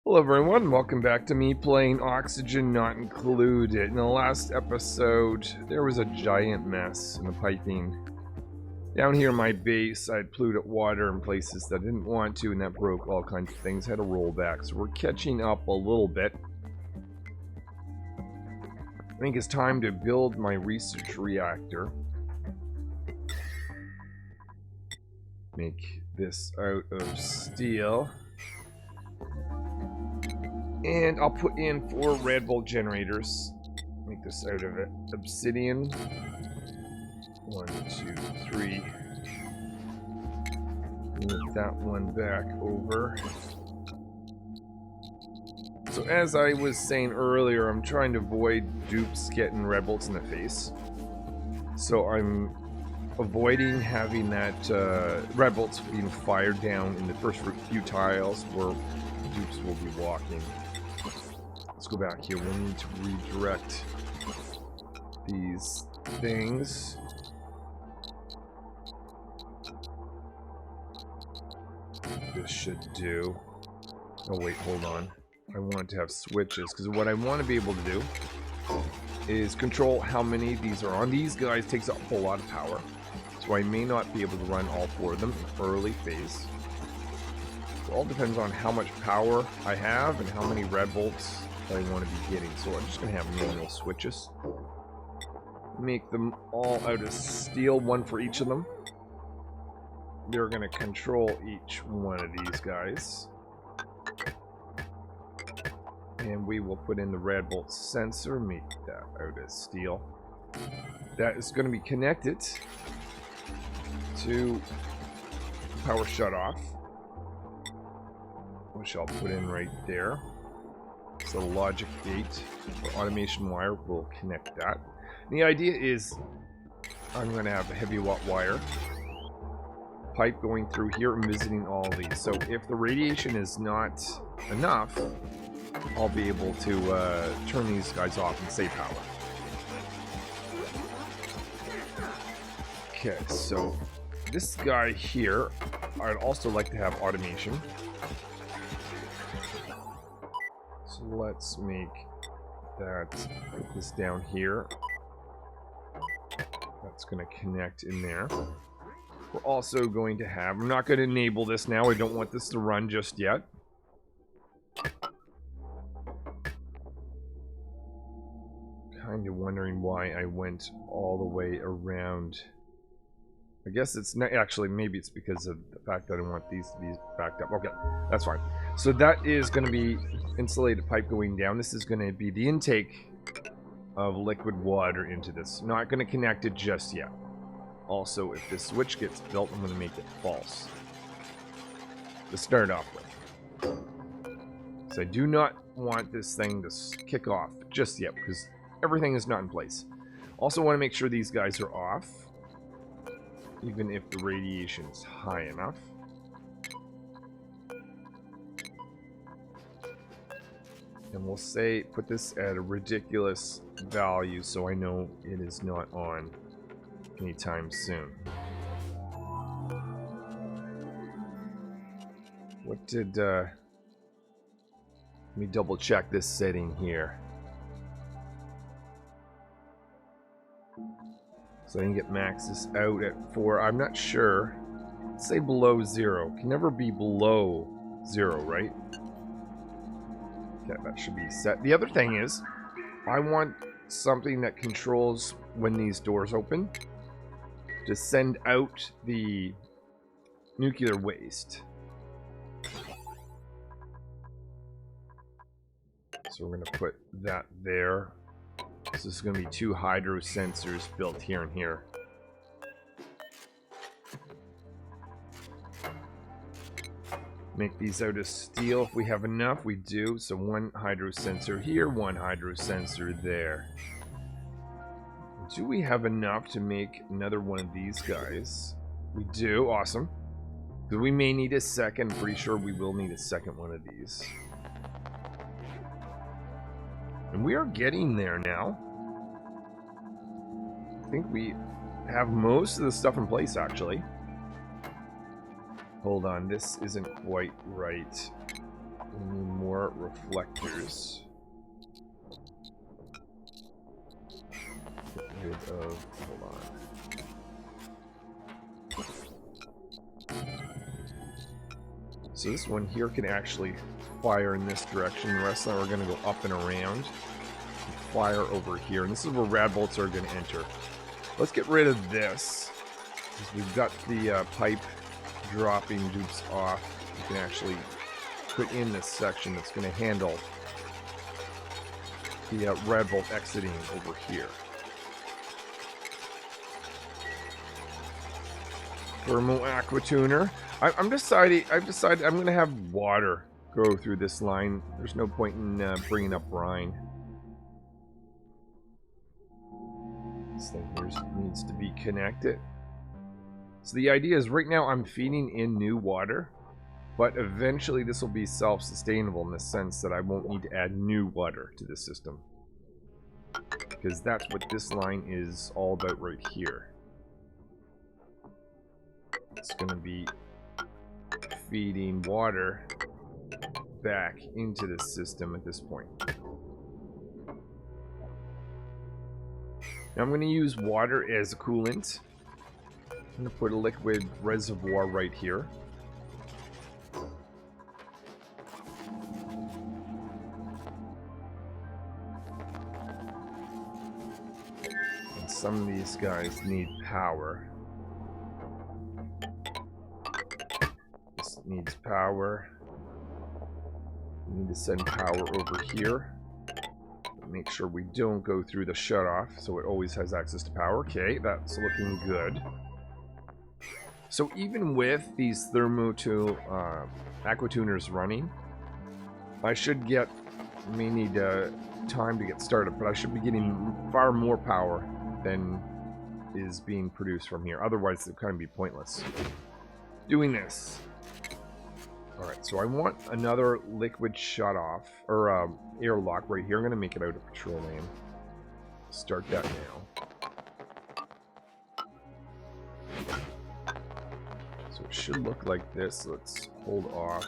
Hello everyone, welcome back to me playing Oxygen Not Included. In the last episode, there was a giant mess in the piping. Down here in my base, I had polluted water in places that I didn't want to, and that broke all kinds of things. I had to roll back, so we're catching up a little bit. I think it's time to build my research reactor. Make this out of steel. And I'll put in 4 red bolt generators. Make this out of obsidian. 1, 2, 3. Move that one back over. So as I was saying earlier, I'm trying to avoid dupes getting red bolts in the face. So I'm avoiding having that red bolts being fired down in the first few tiles where dupes will be walking. Let's go back here. We need to redirect these things. This should do. Oh wait, hold on. I want to have switches, because what I want to be able to do is control how many of these are on. These guys takes up a whole lot of power, so I may not be able to run all 4 of them in the early phase. It all depends on how much power I have and how many red bolts I want to be getting. So I'm just going to have manual switches. Make them all out of steel, 1 for each of them. They're going to control each one of these guys. And we will put in the red bolt sensor, make that out of steel. That is going to be connected to power shut off, which I'll put in right there. So the logic gate for automation wire will connect that. And the idea is I'm going to have a heavy watt wire pipe going through here and visiting all of these. So if the radiation is not enough, I'll be able to turn these guys off and save power. Okay, so this guy here, I'd also like to have automation. So let's make that, put this down here. That's going to connect in there. We're also going to have, I'm not going to enable this now, I don't want this to run just yet. Kind of wondering why I went all the way around. I guess it's not, actually, maybe it's because of the fact that I want these to be backed up. Okay, that's fine. So that is going to be insulated pipe going down. This is going to be the intake of liquid water into this. Not going to connect it just yet. Also, if this switch gets built, I'm going to make it false to start off with. So I do not want this thing to kick off just yet, because everything is not in place. Also want to make sure these guys are off, even if the radiation is high enough. And we'll say, put this at a ridiculous value so I know it is not on anytime soon. What did, let me double check this setting here. So I can get maxes out at 4. I'm not sure. Let's say below 0. Can never be below 0, right? Okay, that should be set. The other thing is, I want something that controls when these doors open to send out the nuclear waste. So we're going to put that there. So this is going to be 2 hydro sensors built here and here. Make these out of steel if we have enough. We do. So 1 hydro sensor here, 1 hydro sensor there. Do we have enough to make another one of these guys? We do. Awesome. Because we may need a second. I'm pretty sure we will need a second one of these. And we are getting there now. I think we have most of the stuff in place, actually. Hold on, this isn't quite right. We need more reflectors. Get rid of, hold on. So this one here can actually fire in this direction. The rest of them are going to go up and around. And fire over here. And this is where rad bolts are going to enter. Let's get rid of this. Because we've got the pipe dropping dupes off. You can actually put in this section that's going to handle the rad bolt exiting over here. Thermal aqua tuner. I've decided I'm going to have water go through this line. There's no point in bringing up brine. This thing here needs to be connected. So the idea is right now I'm feeding in new water, but eventually this will be self-sustainable in the sense that I won't need to add new water to the system. Because that's what this line is all about right here. It's going to be feeding water back into the system at this point. Now I'm going to use water as a coolant. I'm going to put a liquid reservoir right here. And some of these guys need power. This needs power. We need to send power over here. Make sure we don't go through the shutoff, so it always has access to power. Okay, that's looking good. So even with these aqua tuners running, I should get, may need time to get started, but I should be getting far more power than is being produced from here. Otherwise, it would kind of be pointless doing this. Alright, so I want another liquid shutoff, or airlock right here. I'm going to make it out of petroleum. Start that now. So it should look like this. Let's hold off.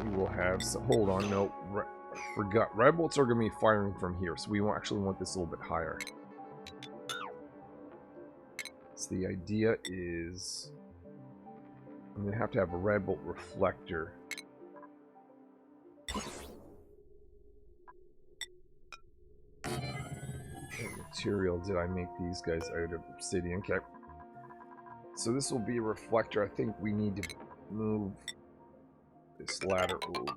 We will have some, hold on, no, I forgot. Rad bolts are going to be firing from here, so we actually want this a little bit higher. So the idea is I'm going to have a rad bolt reflector. What material did I make these guys out of? Obsidian. Okay. So this will be a reflector. I think we need to move this ladder over.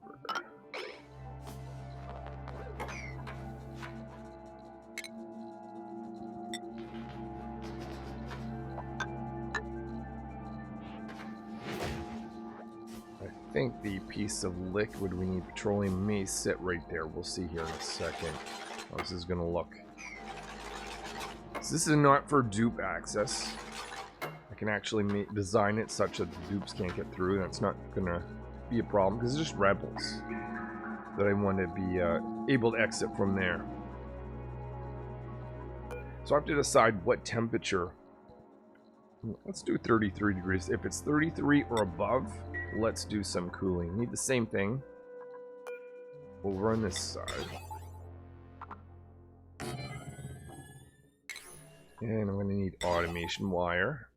I think the piece of liquid we need petroleum may sit right there. We'll see here in a second how this is going to look. So this is not for dupe access. I can actually design it such that the dupes can't get through. That's not going to be a problem because it's just rad bolts that I want to be able to exit from there. So I have to decide what temperature. Let's do 33 degrees. If it's 33 or above, let's do some cooling. Need the same thing over on this side. And I'm going to need automation wire.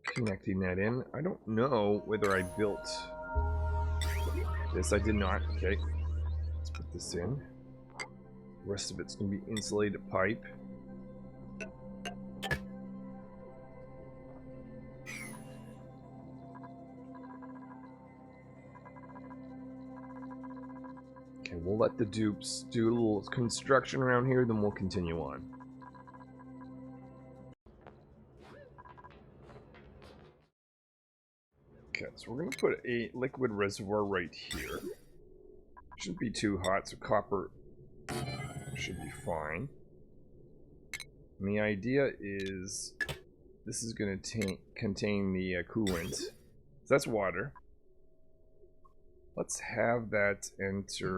Connecting that in. I don't know whether I built this. I did not. Okay. Let's put this in. The rest of it's going to be insulated pipe. Okay, we'll let the dupes do a little construction around here, then we'll continue on. Okay, so we're going to put a liquid reservoir right here. Shouldn't be too hot, so copper should be fine. And the idea is this is going to contain the coolant. So that's water. Let's have that enter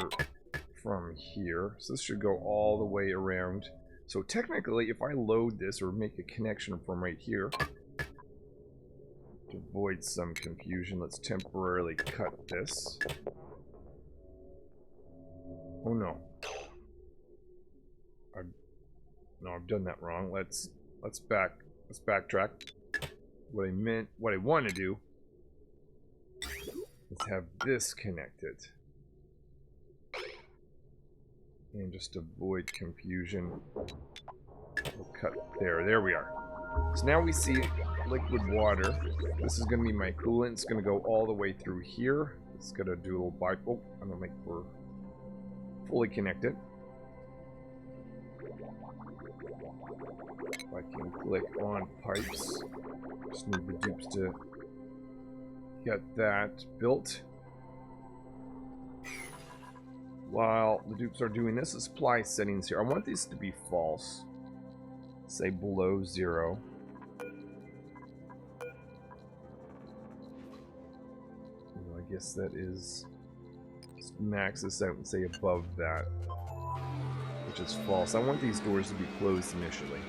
from here. So this should go all the way around. So technically, if I load this or make a connection from right here, To avoid some confusion, let's temporarily cut this. Oh no. I've done that wrong. Let's backtrack. What I want to do is have this connected. And just avoid confusion, we'll cut there. There we are. So now we see liquid water. This is going to be my coolant. It's going to go all the way through here. It's going to do a little bike. Oh, I'm going to make we're fully connected. If I can click on pipes, just need the dupes to get that built. While the dupes are doing this, the supply settings here. I want these to be false. Say below 0. I guess that is... Let's max this out and say above that, which is false. I want these doors to be closed initially.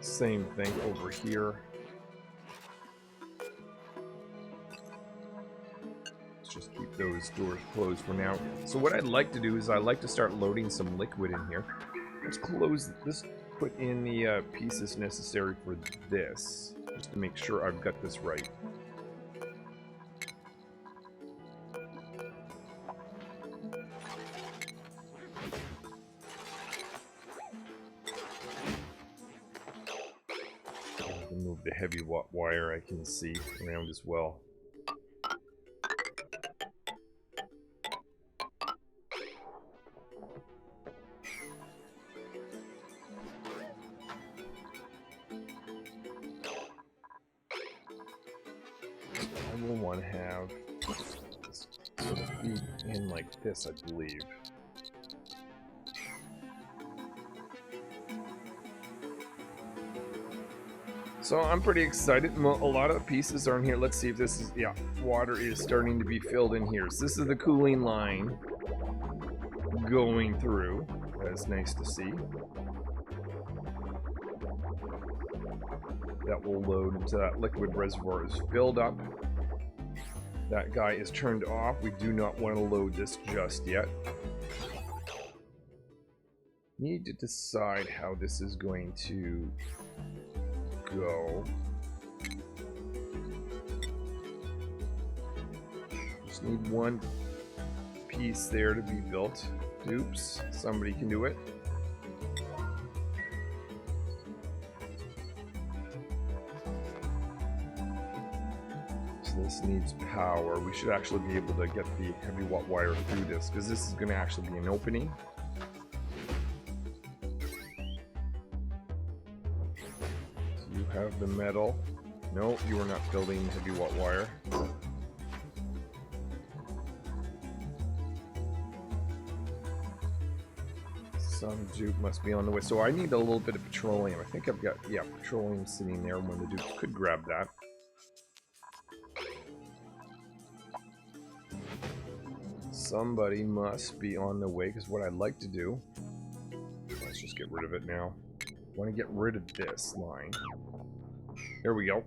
Same thing over here. Just keep those doors closed for now. So what I'd like to do is I'd like to start loading some liquid in here. Let's close this, put in the pieces necessary for this, just to make sure I've got this right. I can move the heavy wire I can see around as well. This, I believe. So I'm pretty excited. A lot of pieces are in here. Let's see if this is... Yeah, water is starting to be filled in here. So this is the cooling line going through. That's nice to see. That will load into that liquid reservoir is filled up. That guy is turned off. We do not want to load this just yet. Need to decide how this is going to go. Just need one piece there to be built. Oops, somebody can do it. This needs power. We should actually be able to get the heavy wire through this, because this is going to actually be an opening. So you have the metal. No, you are not building heavy wire. Some dupe must be on the way. So I need a little bit of petroleum. I think I've got, yeah, petroleum sitting there. When the dupe could grab that. Somebody must be on the way, because what I'd like to do... Let's just get rid of it now. I want to get rid of this line. There we go.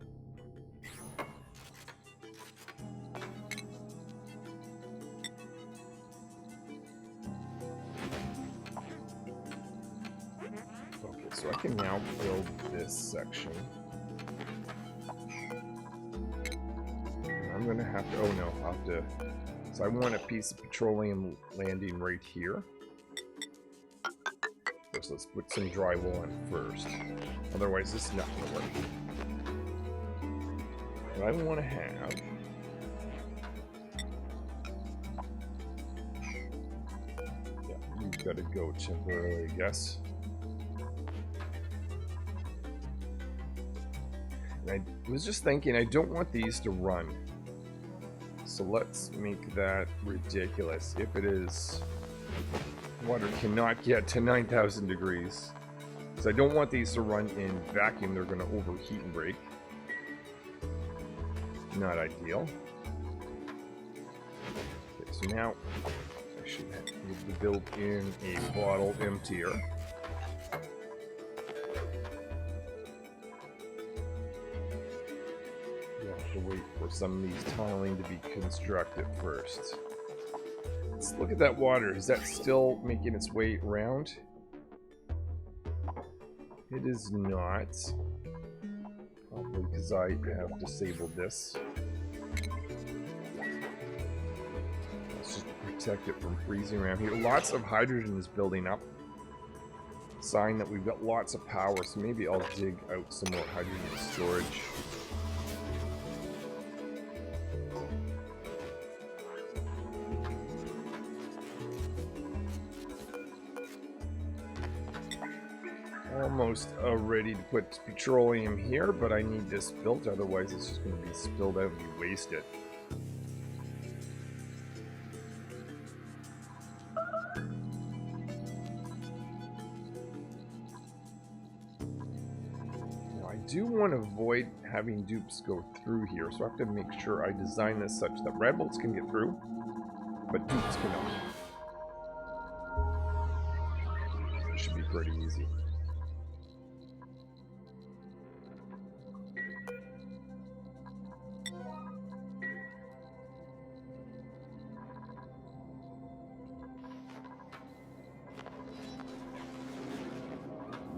Okay, so I can now build this section. I'm going to have to... Oh no, I'll have to... So I want a piece of petroleum landing right here. First, let's put some drywall on first. Otherwise, this is not going to work. What I want to have... Yeah, you've got to go temporarily, I guess. And I was just thinking, I don't want these to run. So let's make that ridiculous. If it is... Water cannot get to 9,000 degrees. So I don't want these to run in vacuum. They're going to overheat and break. Not ideal. Okay, so now I should have to build in a bottle emptier. to wait for some of these tunneling to be constructed first. Let's look at that water. Is that still making its way around? It is not. Probably because I have disabled this. Let's just protect it from freezing around here. Lots of hydrogen is building up. Sign that we've got lots of power, so maybe I'll dig out some more hydrogen storage. Almost ready to put petroleum here, but I need this built, otherwise it's just going to be spilled out and be wasted. Now I do want to avoid having dupes go through here, so I have to make sure I design this such that red bolts can get through, but dupes cannot. This should be pretty easy.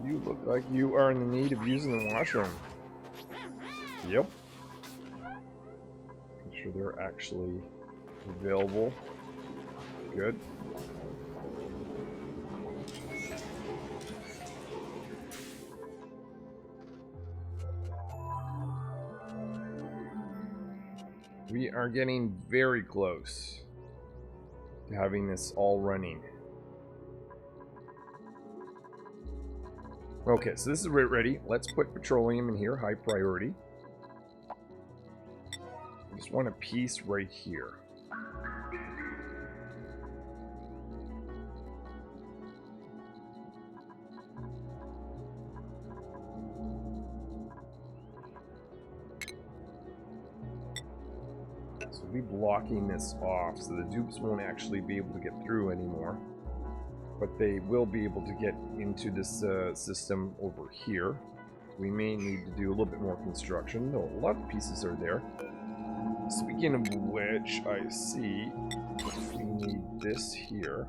You look like you are in the need of using the washroom. Yep. Make sure they're actually available. Good. We are getting very close to having this all running. Okay, so this is ready. Let's put petroleum in here, high priority. I just want a piece right here. So we'll be blocking this off, so the dupes won't actually be able to get through anymore. But they will be able to get into this system over here. We may need to do a little bit more construction. No, a lot of pieces are there. Speaking of which, I see we need this here.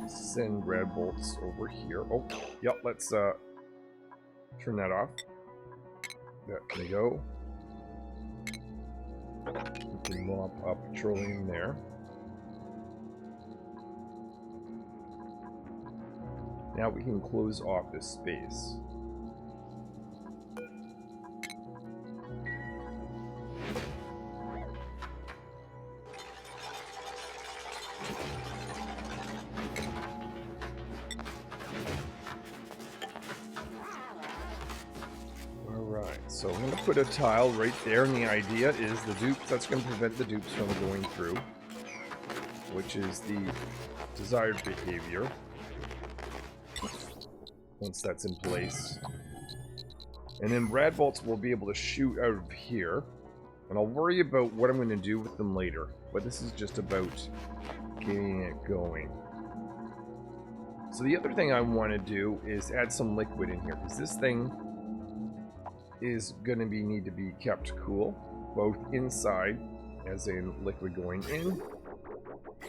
Send red bolts over here. Oh, yep, let's turn that off. That can go. We can mop up petroleum there. Now we can close off this space. Alright, so I'm going to put a tile right there, and the idea is the dupes, that's going to prevent the dupes from going through, which is the desired behavior. Once that's in place. And then rad bolts will be able to shoot out of here. And I'll worry about what I'm going to do with them later. But this is just about getting it going. So the other thing I want to do is add some liquid in here. Because this thing is going to need to be kept cool. Both inside, as in liquid going in.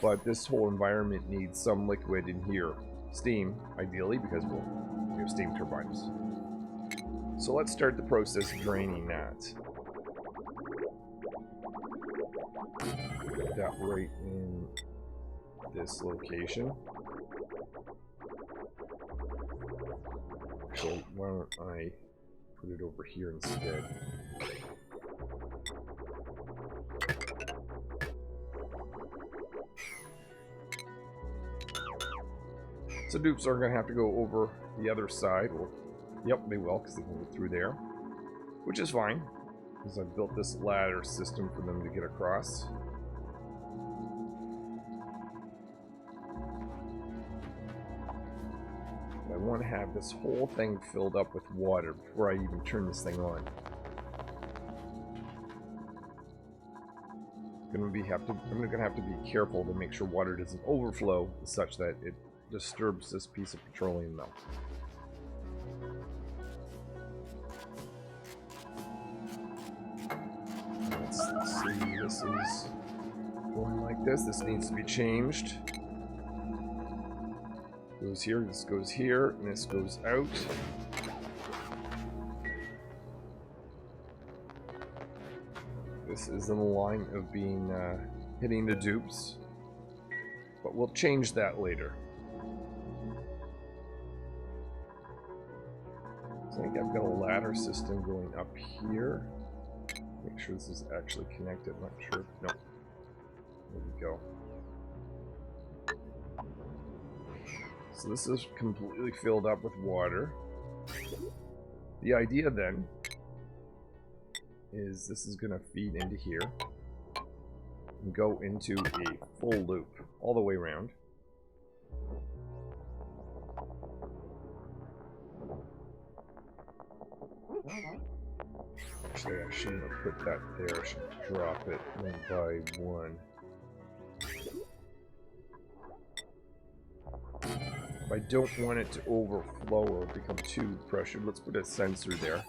But this whole environment needs some liquid in here. Steam, ideally, because we have steam turbines. So let's start the process of draining that. Put that right in this location. Actually, why don't I put it over here instead? So dupes are going to have to go over the other side. Well, yep, they will, because they can go through there. Which is fine, because I've built this ladder system for them to get across. But I want to have this whole thing filled up with water before I even turn this thing on. I'm going to have to be careful to make sure water doesn't overflow such that it disturbs this piece of petroleum though. Let's see, this is going like this. This needs to be changed. Goes here, this goes here, and this goes out. This is in the line of being hitting the dupes, but we'll change that later. So I think I've got a ladder system going up here. Make sure this is actually connected. Not sure. No. There we go. So this is completely filled up with water. The idea then is this is going to feed into here and go into a full loop all the way around. Actually, I shouldn't have put that there. I should drop it one by one. If I don't want it to overflow or become too pressured, let's put a sensor there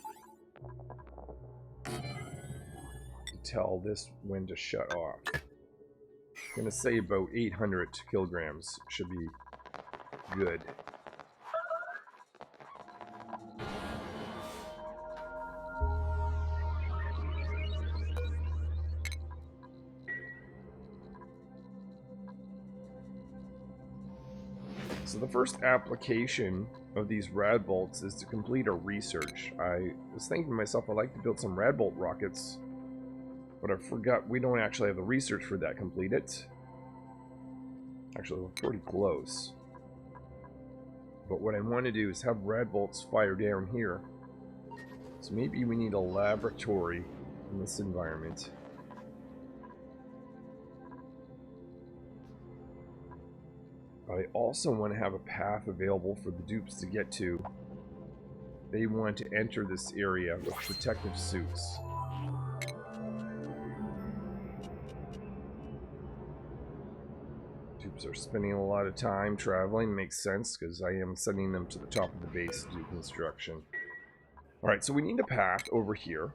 to tell this when to shut off. I'm going to say about 800 kilograms should be good. So the first application of these rad bolts is to complete our research. I was thinking to myself, I'd like to build some rad bolt rockets, but I forgot we don't actually have the research for that completed. Actually, we're pretty close. But what I want to do is have rad bolts fire down here. So maybe we need a laboratory in this environment. I also want to have a path available for the dupes to get to. They want to enter this area with protective suits. Dupes are spending a lot of time traveling. Makes sense because I am sending them to the top of the base to do construction. Alright, so we need a path over here.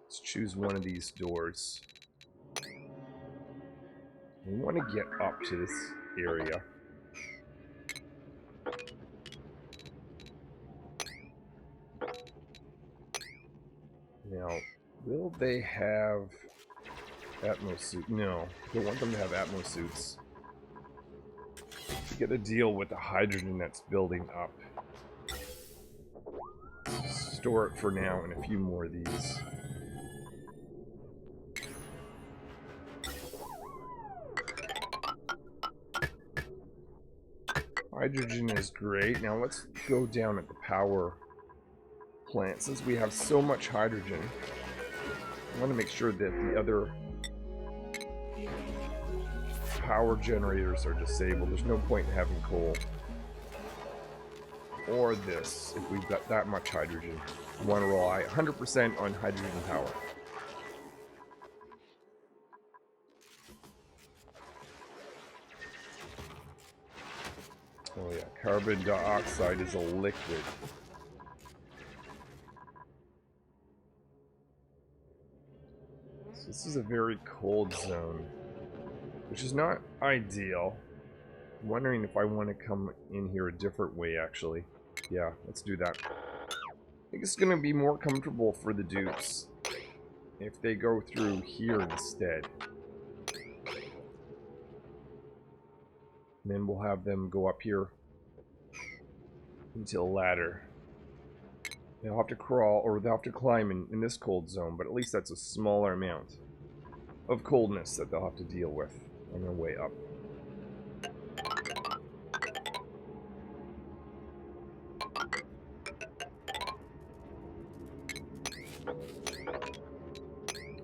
Let's choose one of these doors. We want to get up to this area. Now, will they have Atmos suit? No, don't want them to have Atmos suits. We get to deal with the hydrogen that's building up. Store it for now and a few more of these. Hydrogen is great. Now let's go down at the power plant. Since we have so much hydrogen, I want to make sure that the other power generators are disabled. There's no point in having coal. Or this, if we've got that much hydrogen. We want to rely 100% on hydrogen power. Oh yeah, carbon dioxide is a liquid. So this is a very cold zone, which is not ideal. I'm wondering if I want to come in here a different way, actually. Yeah, let's do that. I think it's going to be more comfortable for the dupes if they go through here instead. And then we'll have them go up here into a ladder. They'll have to crawl, or they'll have to climb in this cold zone, but at least that's a smaller amount of coldness that they'll have to deal with on their way up.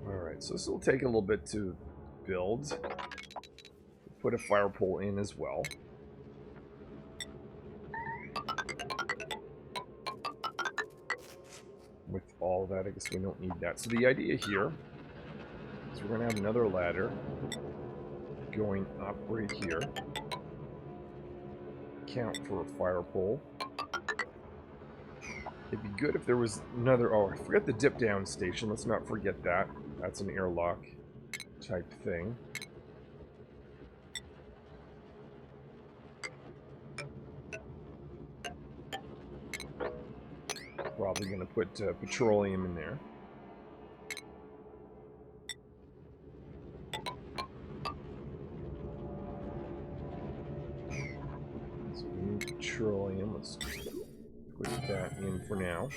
Alright, so this will take a little bit to build. Put a fire pole in as well. With all that, I guess we don't need that. So the idea here is we're going to have another ladder going up right here. Count for a fire pole. It'd be good if there was another... Oh, I forgot the dip down station. Let's not forget that. That's an airlock type thing. Probably going to put petroleum in there. So we need petroleum. Let's just put that in for now.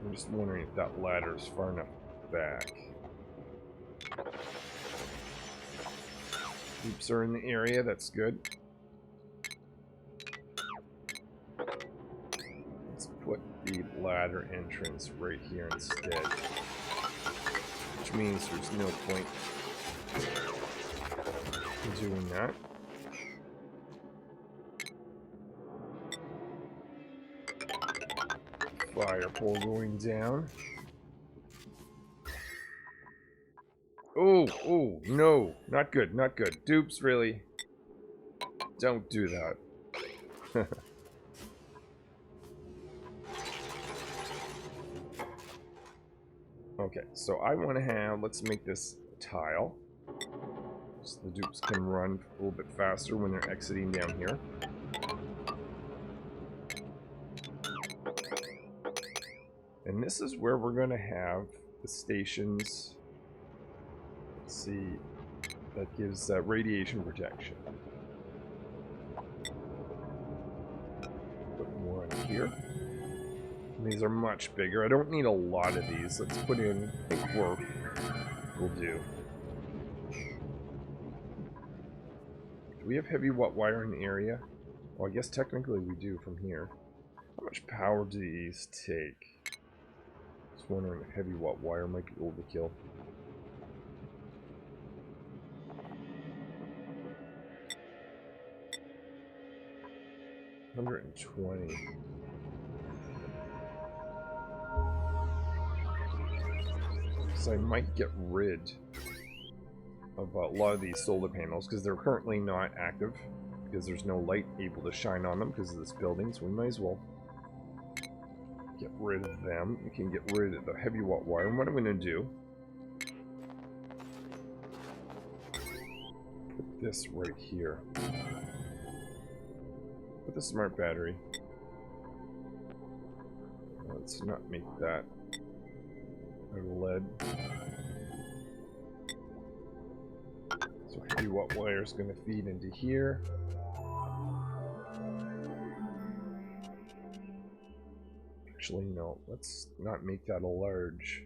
I'm just wondering if that ladder is far enough back. Oops, are in the area. That's good. Let's put the ladder entrance right here instead. Which means there's no point in doing that. Fire pole going down. Oh, no. Not good, not good. Dupes, really? Don't do that. Okay, so I want to have, let's make this tile. So the dupes can run a little bit faster when they're exiting down here. And this is where we're going to have the stations. Let's see, that gives radiation protection. Put more in here. And these are much bigger. I don't need a lot of these. Let's put in, I think we'll do. Do we have heavy wire in the area? Well, I guess technically we do from here. How much power do these take? Just wondering if heavy wire might be overkill. $120. So I might get rid of a lot of these solar panels because they're currently not active because there's no light able to shine on them because of this building, so we might as well get rid of them. We can get rid of the heavy wire. And what I'm going to do, put this right here. Put the smart battery. Let's not make that out of lead. So heavy wire is going to feed into here. Actually, no. Let's not make that a large.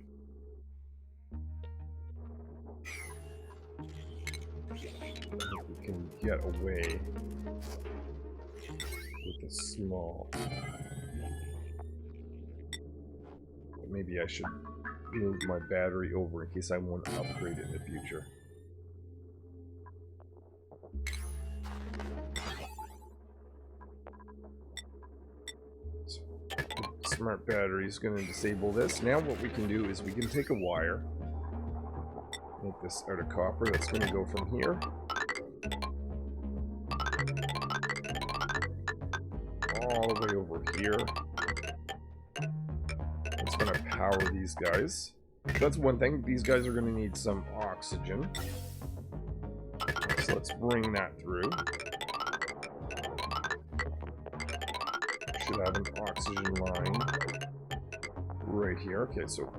I think we can get away with a small. But maybe I should move my battery over in case I want to upgrade it in the future. So, smart battery is going to disable this. Now what we can do is we can take a wire, make this out of copper. That's going to go from here all the way over here. It's going to power these guys. That's one thing. These guys are going to need some oxygen. So let's bring that through. Should have an oxygen line right here. Okay, so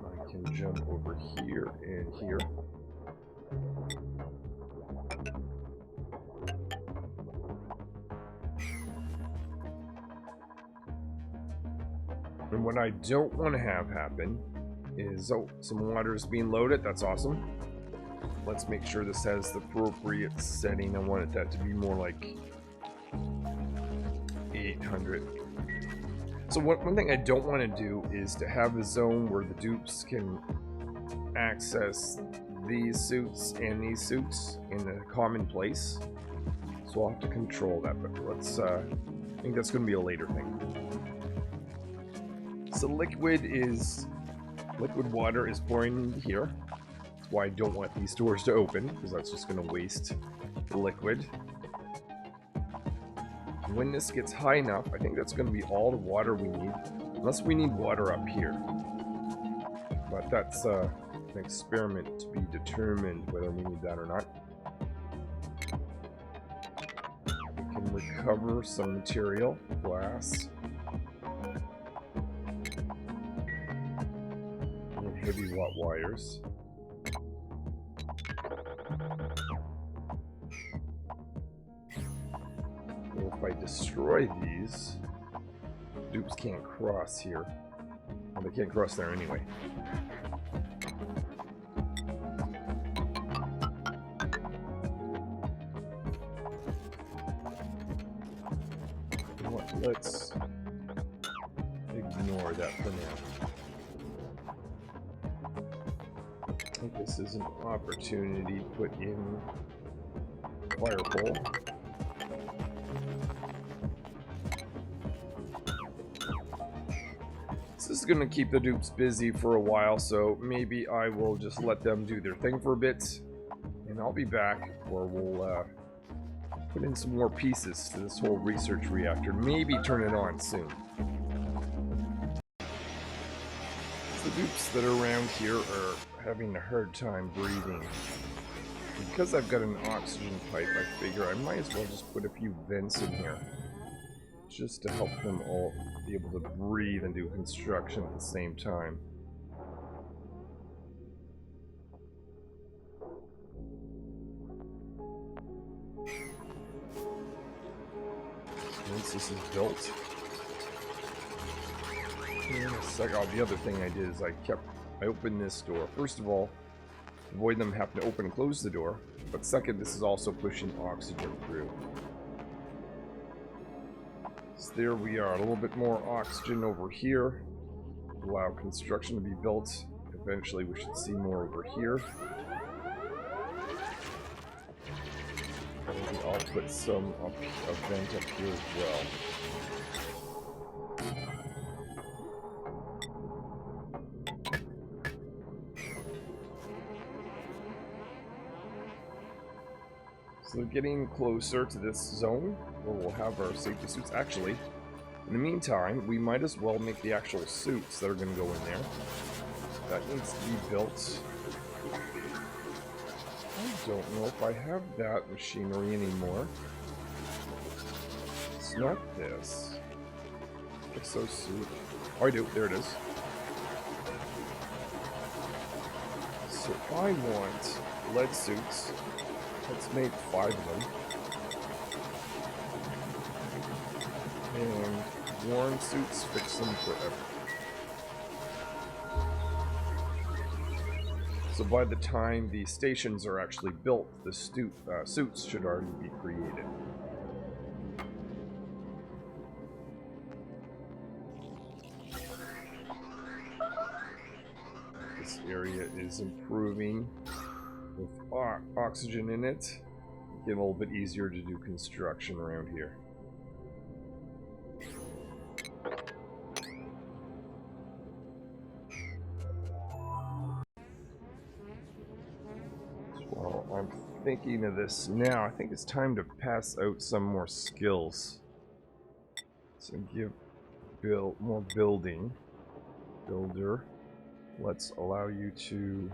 I can jump over here and here. And what I don't want to have happen is, oh, some water is being loaded. That's awesome. Let's make sure this has the appropriate setting. I wanted that to be more like 800. So one thing I don't want to do is to have a zone where the dupes can access these suits and these suits in a common place. So I'll have to control that, but let's, I think that's going to be a later thing. So liquid water is pouring into here. That's why I don't want these doors to open, because that's just going to waste the liquid. When this gets high enough, I think that's going to be all the water we need. Unless we need water up here. But that's an experiment to be determined whether we need that or not. We can recover some material, glass, and heavy watt wires. Well, if I destroy these, dupes can't cross here. Well, they can't cross there anyway. Let's ignore that for now. I think this is an opportunity to put in fire pole. This is going to keep the dupes busy for a while, so maybe I will just let them do their thing for a bit, and I'll be back, or we'll put in some more pieces to this whole research reactor. Maybe turn it on soon. The dupes that are around here are having a hard time breathing. Because I've got an oxygen pipe, I figure I might as well just put a few vents in here. Just to help them all be able to breathe and do construction at the same time. Once this is built, the other thing I did is I opened this door. First of all, avoid them having to open and close the door. But second, this is also pushing oxygen through. So there we are, a little bit more oxygen over here. Allow construction to be built. Eventually, we should see more over here. Maybe I'll put some a vent up here as well. So they're getting closer to this zone where we'll have our safety suits. Actually, in the meantime, we might as well make the actual suits that are going to go in there. That needs to be built. I don't know if I have that machinery anymore. It's not this. Exosuit. Oh, I do. There it is. So I want lead suits. Let's make 5 of them. And worn suits, fix them forever. So by the time the stations are actually built, the suits should already be created. This area is improving with oxygen in it. Get a little bit easier to do construction around here. Well, I'm thinking of this now. I think it's time to pass out some more skills. So give more building. Builder. Let's allow you to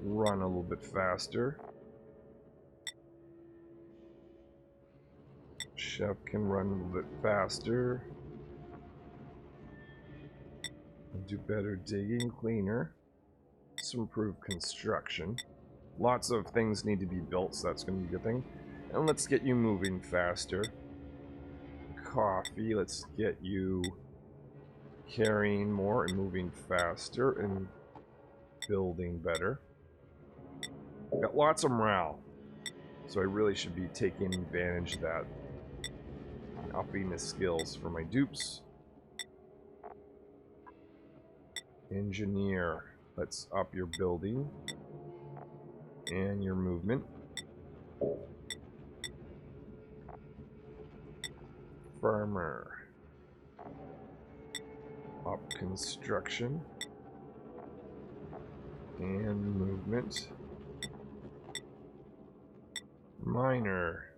run a little bit faster. Chef can run a little bit faster. Do better digging, cleaner. Let's improve construction. Lots of things need to be built, so that's going to be a good thing. And let's get you moving faster. Coffee, let's get you carrying more and moving faster and building better. Got lots of morale, so I really should be taking advantage of that. Upping the skills for my dupes. Engineer, let's up your building and your movement. Farmer, up construction and movement. Miner,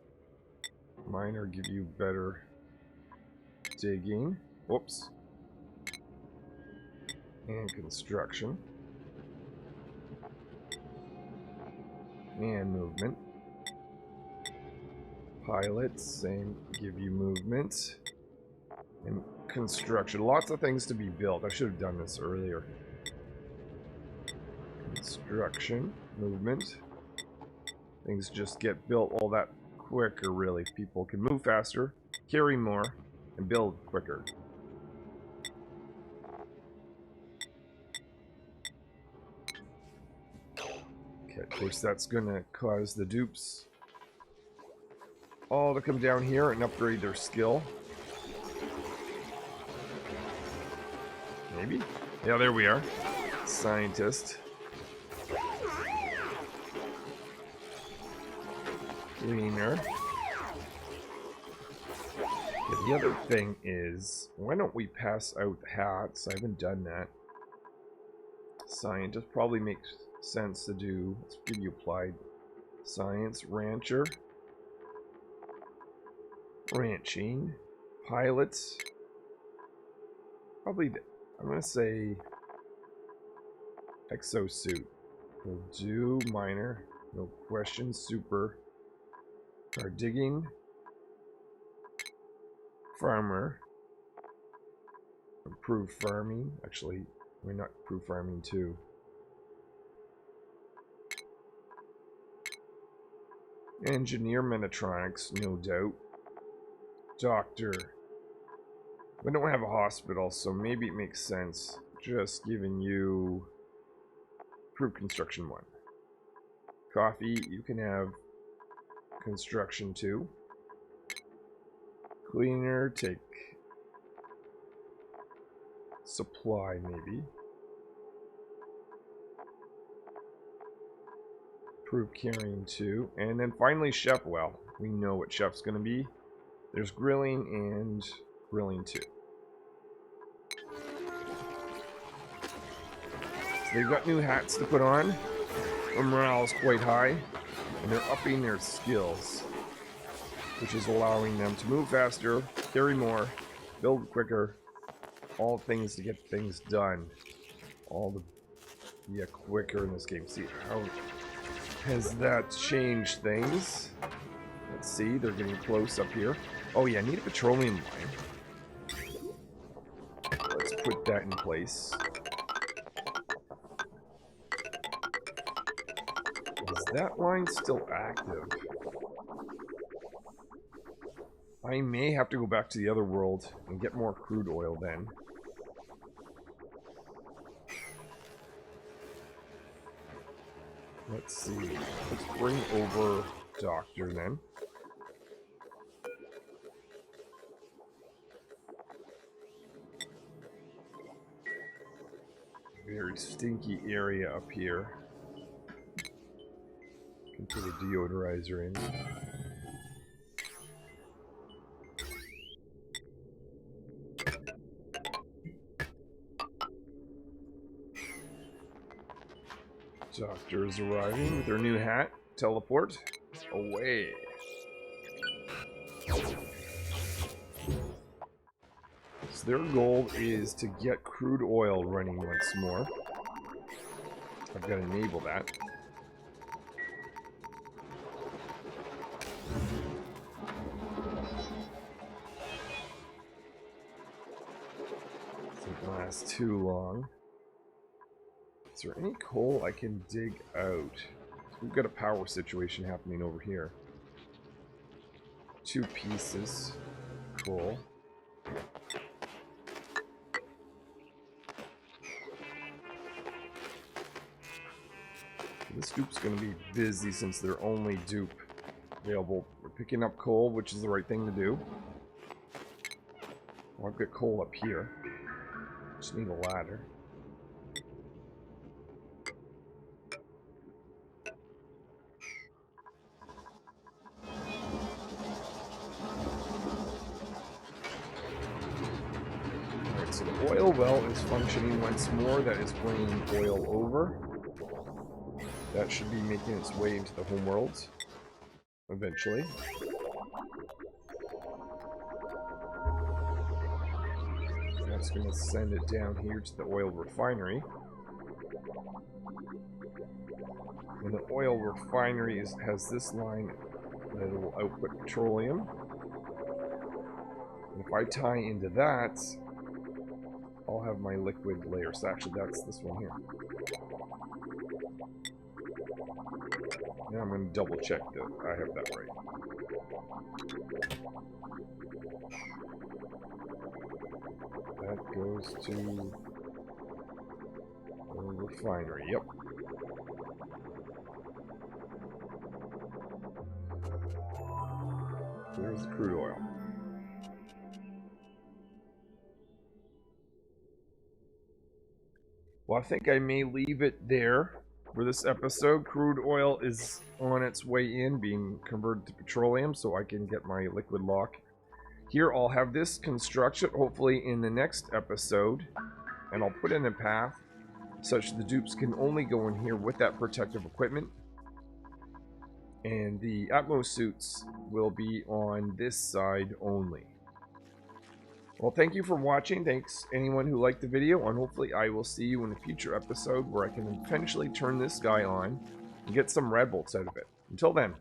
give you better digging. Whoops. And construction. And movement. Pilots, same, give you movement. And construction. Lots of things to be built. I should have done this earlier. Construction, movement. Things just get built all that quicker, really. People can move faster, carry more, and build quicker. Okay, of course that's gonna cause the dupes all to come down here and upgrade their skill. Maybe? Yeah, there we are. Scientist. Cleaner. Yeah, the other thing is, why don't we pass out hats? I haven't done that. Scientist probably makes sense to do. Let's give you applied science. Rancher. Ranching. Pilots. Probably, I'm going to say exosuit. We'll do minor. No question. Super. Our digging. Farmer. Improve farming. Actually, we're not improve farming too. Engineer Mechatronics, no doubt. Doctor. We don't have a hospital, so maybe it makes sense just giving you improve construction 1. Coffee, you can have construction 2. Cleaner, take supply maybe. Improve carrying 2. And then finally chef. Well, we know what chef's going to be. There's grilling and grilling 2. So they've got new hats to put on. Their morale is quite high. And they're upping their skills, which is allowing them to move faster, carry more, build quicker. All things to get things done. All the... yeah, quicker in this game. See, how has that changed things? Let's see, they're getting close up here. Oh yeah, I need a petroleum line. Let's put that in place. Is that line still active? I may have to go back to the other world and get more crude oil then. Let's see. Let's bring over Doctor then. Very stinky area up here. Can put a deodorizer in. Doctor is arriving with their new hat. Teleport away. So their goal is to get crude oil running once more. I've got to enable that. Doesn't last too long. Is there any coal I can dig out? We've got a power situation happening over here. 2 pieces. Cool. This dupe's going to be busy since they're only dupe available. We're picking up coal, which is the right thing to do. Well, I've got coal up here. Just need a ladder. Alright, so the oil well is functioning once more. That is bringing oil over. That should be making its way into the homeworld eventually. That's going to send it down here to the oil refinery. And the oil refinery has this line that will output petroleum. And if I tie into that, I'll have my liquid layer. So actually, that's this one here. Now I'm going to double check that I have that right. That goes to the refinery. Yep. There's the crude oil. Well, I think I may leave it there for this episode. Crude oil is on its way in, being converted to petroleum, so I can get my liquid lock. Here, I'll have this construction, hopefully in the next episode, and I'll put in a path such the dupes can only go in here with that protective equipment. And the Atmos suits will be on this side only. Well, thank you for watching. Thanks anyone who liked the video, and hopefully I will see you in a future episode where I can eventually turn this guy on and get some red bolts out of it. Until then.